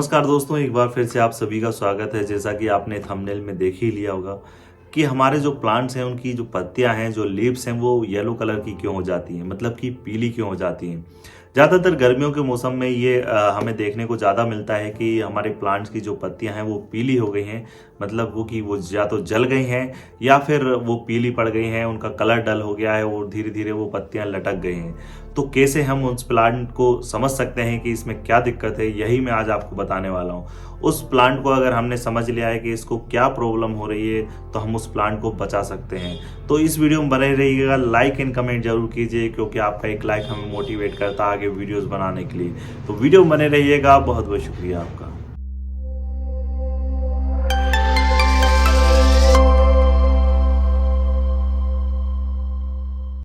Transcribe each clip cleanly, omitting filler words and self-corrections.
नमस्कार दोस्तों, एक बार फिर से आप सभी का स्वागत है। जैसा कि आपने थंबनेल में देख ही लिया होगा कि हमारे जो प्लांट्स हैं उनकी जो पत्तियां हैं, जो लीव्स हैं, वो येलो कलर की क्यों हो जाती हैं, मतलब कि पीली क्यों हो जाती हैं। ज़्यादातर गर्मियों के मौसम में ये हमें देखने को ज़्यादा मिलता है कि हमारे प्लांट्स की जो पत्तियां हैं वो पीली हो गई हैं। मतलब वो या तो जल गई हैं या फिर वो पीली पड़ गई हैं, उनका कलर डल हो गया है और धीरे धीरे वो पत्तियां लटक गई हैं। तो कैसे हम उस प्लांट को समझ सकते हैं कि इसमें क्या दिक्कत है, यही मैं आज आपको बताने वाला हूँ। उस प्लांट को अगर हमने समझ लिया है कि इसको क्या प्रॉब्लम हो रही है तो हम उस प्लांट को बचा सकते हैं। तो इस वीडियो में बने रहिएगा, लाइक एंड कमेंट जरूर कीजिए, क्योंकि आपका एक लाइक हमें मोटिवेट करता है आगे वीडियोस बनाने के लिए। तो वीडियो में बने रहिएगा। बहुत बहुत शुक्रिया आपका।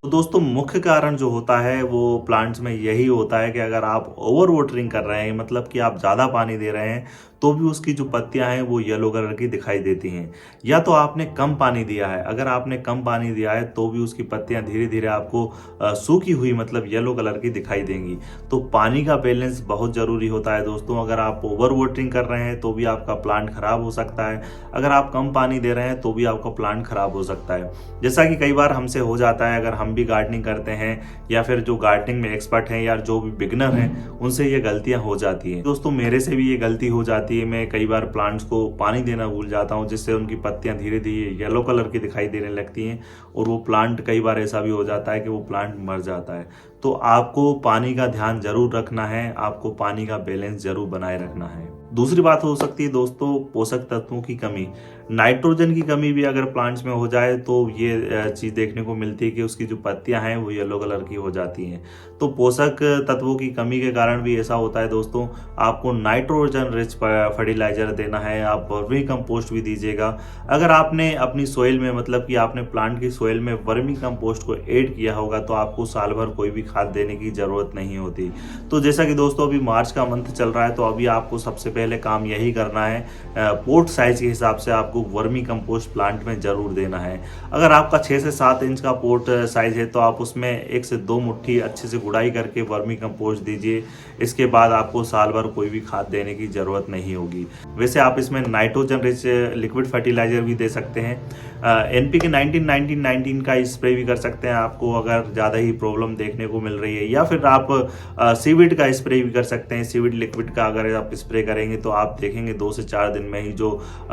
तो दोस्तों, मुख्य कारण जो होता है वो प्लांट्स में यही होता है कि अगर आप ओवर वाटरिंग कर रहे हैं, मतलब कि आप ज़्यादा पानी दे रहे हैं, तो भी उसकी जो पत्तियां हैं वो येलो कलर की दिखाई देती हैं। या तो आपने कम पानी दिया है, अगर आपने कम पानी दिया है तो भी उसकी पत्तियां धीरे धीरे आपको सूखी हुई, मतलब येलो कलर की दिखाई देंगी। तो पानी का बैलेंस बहुत ज़रूरी होता है दोस्तों। अगर आप ओवर वाटरिंग कर रहे हैं तो भी आपका प्लांट खराब हो सकता है, अगर आप कम पानी दे रहे हैं तो भी आपका प्लांट खराब हो सकता है। जैसा कि कई बार हमसे हो जाता है, अगर हम भी गार्डनिंग करते हैं या फिर जो गार्डनिंग में एक्सपर्ट हैं या जो भी बिगनर हैं, उनसे ये गलतियां हो जाती हैं। दोस्तों, मेरे से भी ये गलती हो जाती है। मैं कई बार प्लांट्स को पानी देना भूल जाता हूं, जिससे उनकी पत्तियां धीरे धीरे येलो कलर की दिखाई देने लगती हैं और वो प्लांट, कई बार ऐसा भी हो जाता है कि वो प्लांट मर जाता है। तो आपको पानी का ध्यान जरूर रखना है, आपको पानी का बैलेंस जरूर बनाए रखना है। दूसरी बात हो सकती है दोस्तों, पोषक तत्वों की कमी। नाइट्रोजन की कमी भी अगर प्लांट्स में हो जाए तो ये चीज़ देखने को मिलती है कि उसकी जो पत्तियां हैं वो येलो कलर की हो जाती हैं। तो पोषक तत्वों की कमी के कारण भी ऐसा होता है दोस्तों। आपको नाइट्रोजन रिच फर्टिलाइजर देना है, आप वर्मी कंपोस्ट भी दीजिएगा। अगर आपने अपनी सोइल में, मतलब कि आपने प्लांट की सोइल में वर्मी कंपोस्ट को ऐड किया होगा, तो आपको साल भर कोई भी खाद देने की ज़रूरत नहीं होती। तो जैसा कि दोस्तों अभी मार्च का मंथ चल रहा है, तो अभी आपको सबसे पहले काम यही करना है, पोर्ट साइज के हिसाब से आपको वर्मी कंपोस्ट प्लांट में जरूर देना है। अगर आपका 6 से 7 इंच का पोर्ट साइज है तो आप उसमें 1 से 2 मुट्ठी अच्छे से गुड़ाई करके वर्मी कंपोस्ट दीजिए। इसके बाद आपको साल भर कोई भी खाद देने की ज़रूरत नहीं होगी। वैसे आप इसमें नाइट्रोजन रिच लिक्विड फर्टिलाइजर भी दे सकते हैं। NPK 19-19-19 का स्प्रे भी कर सकते हैं आपको अगर ज़्यादा ही प्रॉब्लम देखने को मिल रही है, या फिर आप सीविड का स्प्रे भी कर सकते हैं। सीविड लिक्विड का अगर आप स्प्रे करेंगे तो आप देखेंगे 2 से 4 दिन में ही जो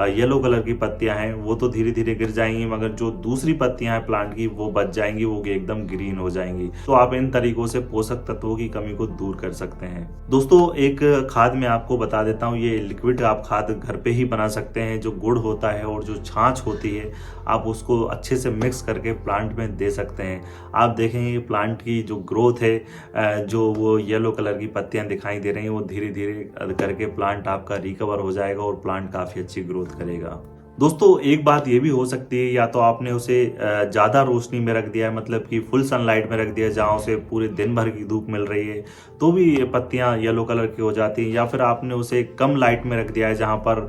येलो कलर की पत्तियां हैं वो तो धीरे धीरे गिर जाएंगी, मगर जो दूसरी पत्तियां हैं प्लांट की वो बच जाएंगी, वो एकदम ग्रीन हो जाएंगी। तो आप इन तरीकों से पोषक तत्वों की कमी को दूर कर सकते हैं। दोस्तों, एक खाद मैं आपको बता देता हूँ, ये लिक्विड आप खाद घर पे ही बना सकते हैं। जो गुड़ होता है और जो छाछ होती है, आप उसको अच्छे से मिक्स करके प्लांट में दे सकते हैं। आप देखेंगे प्लांट की जो ग्रोथ है, जो वो येलो कलर की पत्तियां दिखाई दे रही हैं, वो धीरे धीरे करके प्लांट आपका रिकवर हो जाएगा और प्लांट काफ़ी अच्छी ग्रोथ करेगा। दोस्तों, एक बात ये भी हो सकती है, या तो आपने उसे ज़्यादा रोशनी में रख दिया है, मतलब कि फुल सनलाइट में रख दिया है, जहाँ उसे पूरे दिन भर की धूप मिल रही है, तो भी ये पत्तियाँ येलो कलर की हो जाती हैं। या फिर आपने उसे कम लाइट में रख दिया है, जहाँ पर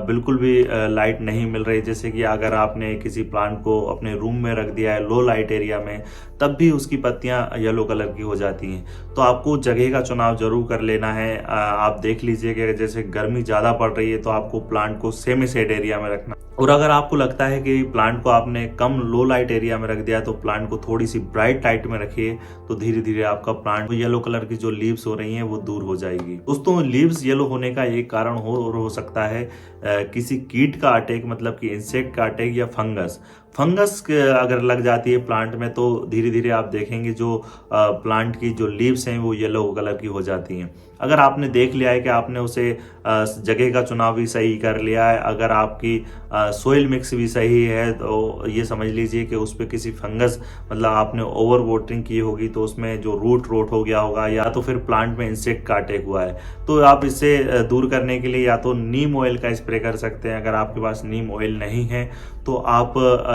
बिल्कुल भी लाइट नहीं मिल रही। जैसे कि अगर आपने किसी प्लांट को अपने रूम में रख दिया है लो लाइट एरिया में, तब भी उसकी पत्तियाँ येलो कलर की हो जाती हैं। तो आपको जगह का चुनाव जरूर कर लेना है। आप देख लीजिए कि जैसे गर्मी ज़्यादा पड़ रही है तो आपको प्लांट को सेमी शेड एरिया में रखना, और अगर आपको लगता है कि प्लांट को आपने कम लो लाइट एरिया में रख दिया तो प्लांट को थोड़ी सी ब्राइट लाइट में रखिए। तो धीरे धीरे आपका प्लांट येलो कलर की जो लीव्स हो रही हैं वो दूर हो जाएगी। दोस्तों, लीव्स येलो होने का एक कारण हो सकता है किसी कीट का अटैक, मतलब कि इंसेक्ट का अटैक या फंगस अगर लग जाती है प्लांट में, तो धीरे धीरे आप देखेंगे जो प्लांट की जो लीव्स हैं वो येलो कलर की हो जाती हैं। अगर आपने देख लिया है कि आपने उसे जगह का चुनाव भी सही कर लिया है, अगर आपकी सोइल मिक्स भी सही है, तो ये समझ लीजिए कि उस पर किसी फंगस, मतलब आपने ओवर वाटरिंग की होगी तो उसमें जो रूट रोट हो गया होगा, या तो फिर प्लांट में इंसेक्ट का अटैक हुआ है। तो आप इससे दूर करने के लिए या तो नीम ऑयल का स्प्रे कर सकते हैं। अगर आपके पास नीम ऑयल नहीं है तो आप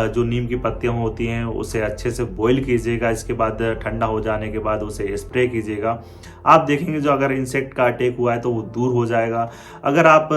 जो नीम की पत्तियां होती हैं उसे अच्छे से बॉईल कीजिएगा। इसके बाद ठंडा हो जाने के बाद उसे स्प्रे कीजिएगा। आप देखेंगे जो अगर इंसेक्ट का अटैक हुआ है तो वो दूर हो जाएगा। अगर आप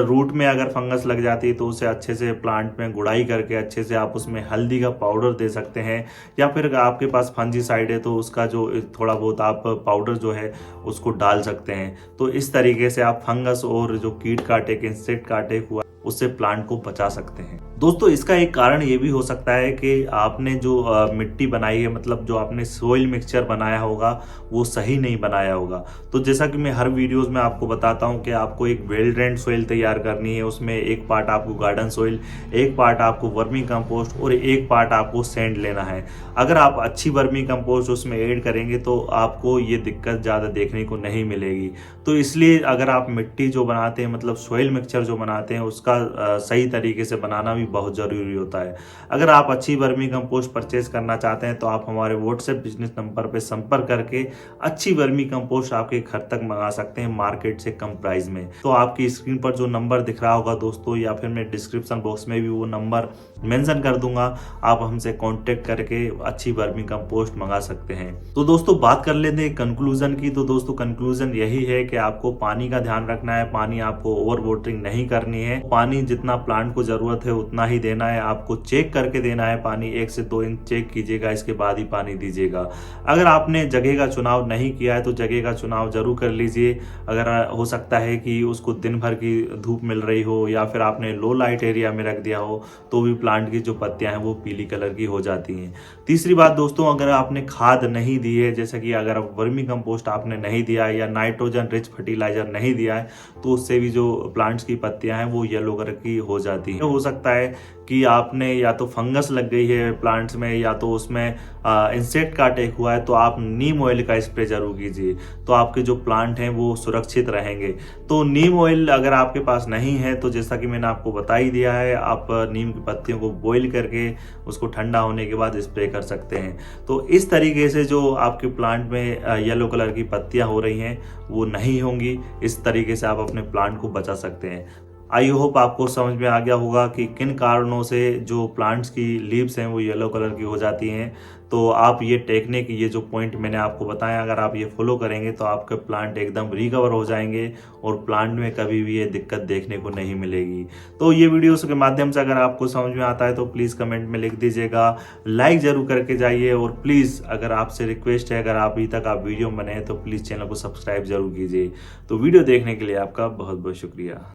रूट में अगर फंगस लग जाती है तो उसे अच्छे से प्लांट में गुड़ाई करके अच्छे से आप उसमें हल्दी का पाउडर दे सकते हैं, या फिर आपके पास फंजीसाइड है तो उसका जो थोड़ा बहुत आप पाउडर जो है उसको डाल सकते हैं। तो इस तरीके से आप फंगस और जो कीट का अटैक, इंसेक्ट का अटैक हुआ उससे प्लांट को बचा सकते हैं। दोस्तों इसका एक कारण ये भी हो सकता है कि आपने जो मिट्टी बनाई है, मतलब जो आपने सोइल मिक्सचर बनाया होगा वो सही नहीं बनाया होगा। तो जैसा कि मैं हर वीडियोस में आपको बताता हूं कि आपको एक वेल ड्रेन्ड सोइल तैयार करनी है। उसमें एक पार्ट आपको गार्डन सोइल, एक पार्ट आपको वर्मी कंपोस्ट और एक पार्ट आपको सैंड लेना है। अगर आप अच्छी वर्मी कंपोस्ट उसमें ऐड करेंगे तो आपको ये दिक्कत ज़्यादा देखने को नहीं मिलेगी। तो इसलिए अगर आप मिट्टी जो बनाते हैं, मतलब सोइल मिक्सचर जो बनाते हैं, उसका सही तरीके से बनाना भी बहुत ज़रूरी होता है। अगर आप अच्छी वर्मी कंपोस्ट परचेज करना चाहते हैं तो आप हमारे व्हाट्सएप बिजनेस नंबर पर संपर्क करके अच्छी वर्मी कंपोस्ट आपके घर तक मंगा सकते हैं मार्केट से कम प्राइस में। तो आपकी स्क्रीन पर जो नंबर दिख रहा होगा दोस्तों, या फिर मैं डिस्क्रिप्शन बॉक्स में भी वो नंबर मेंशन कर दूंगा, आप हमसे कांटेक्ट करके अच्छी वर्मी कंपोस्ट मंगा सकते हैं। तो दोस्तों बात कर लेते हैं कंक्लूजन की। तो दोस्तों कंक्लूजन यही है कि आपको पानी का ध्यान रखना है। पानी आपको ओवर वाटरिंग नहीं करनी है। पानी जितना प्लांट को जरूरत है उतना ही देना है। आपको चेक करके देना है पानी, 1 से 2 इंच चेक कीजिएगा, इसके बाद ही पानी दीजिएगा। अगर आपने जगह का चुनाव नहीं किया है तो जगह का चुनाव जरूर कर लीजिए। अगर हो सकता है कि उसको दिन भर की धूप मिल रही हो या फिर आपने लो लाइट एरिया में रख दिया हो तो भी प्लांट की जो पत्तियां हैं वो पीली कलर की हो जाती हैं। तीसरी बात दोस्तों, अगर आपने खाद नहीं दी है, जैसे कि अगर वर्मी कंपोस्ट आपने नहीं दिया है या नाइट्रोजन रिच फर्टिलाइजर नहीं दिया है, तो उससे भी जो प्लांट्स की पत्तियां हैं वो येलो कलर की हो जाती हैं। हो सकता है कि आपने या तो फंगस लग गई है प्लांट्स में या तो उसमें इंसेक्ट का अटैक हुआ है, तो आप नीम ऑयल का स्प्रे जरूर कीजिए, तो आपके जो प्लांट हैं वो सुरक्षित रहेंगे। तो नीम ऑयल अगर आपके पास नहीं है तो जैसा कि मैंने आपको बता ही दिया है, आप नीम की पत्तियों को बॉईल करके उसको ठंडा होने के बाद स्प्रे कर सकते हैं। तो इस तरीके से जो आपके प्लांट में येलो कलर की पत्तियां हो रही हैं वो नहीं होंगी। इस तरीके से आप अपने प्लांट को बचा सकते हैं। आई होप आपको समझ में आ गया होगा कि किन कारणों से जो प्लांट्स की लीव्स हैं वो येलो कलर की हो जाती हैं। तो आप ये टेक्निक, ये जो पॉइंट मैंने आपको बताया, अगर आप ये फॉलो करेंगे तो आपके प्लांट एकदम रिकवर हो जाएंगे और प्लांट में कभी भी ये दिक्कत देखने को नहीं मिलेगी। तो ये वीडियोस के माध्यम से अगर आपको समझ में आता है तो प्लीज़ कमेंट में लिख दीजिएगा, लाइक ज़रूर करके जाइए, और प्लीज़ अगर आपसे रिक्वेस्ट है, अगर अभी तक आप वीडियो बनाए तो प्लीज़ चैनल को सब्सक्राइब जरूर कीजिए। तो वीडियो देखने के लिए आपका बहुत बहुत शुक्रिया।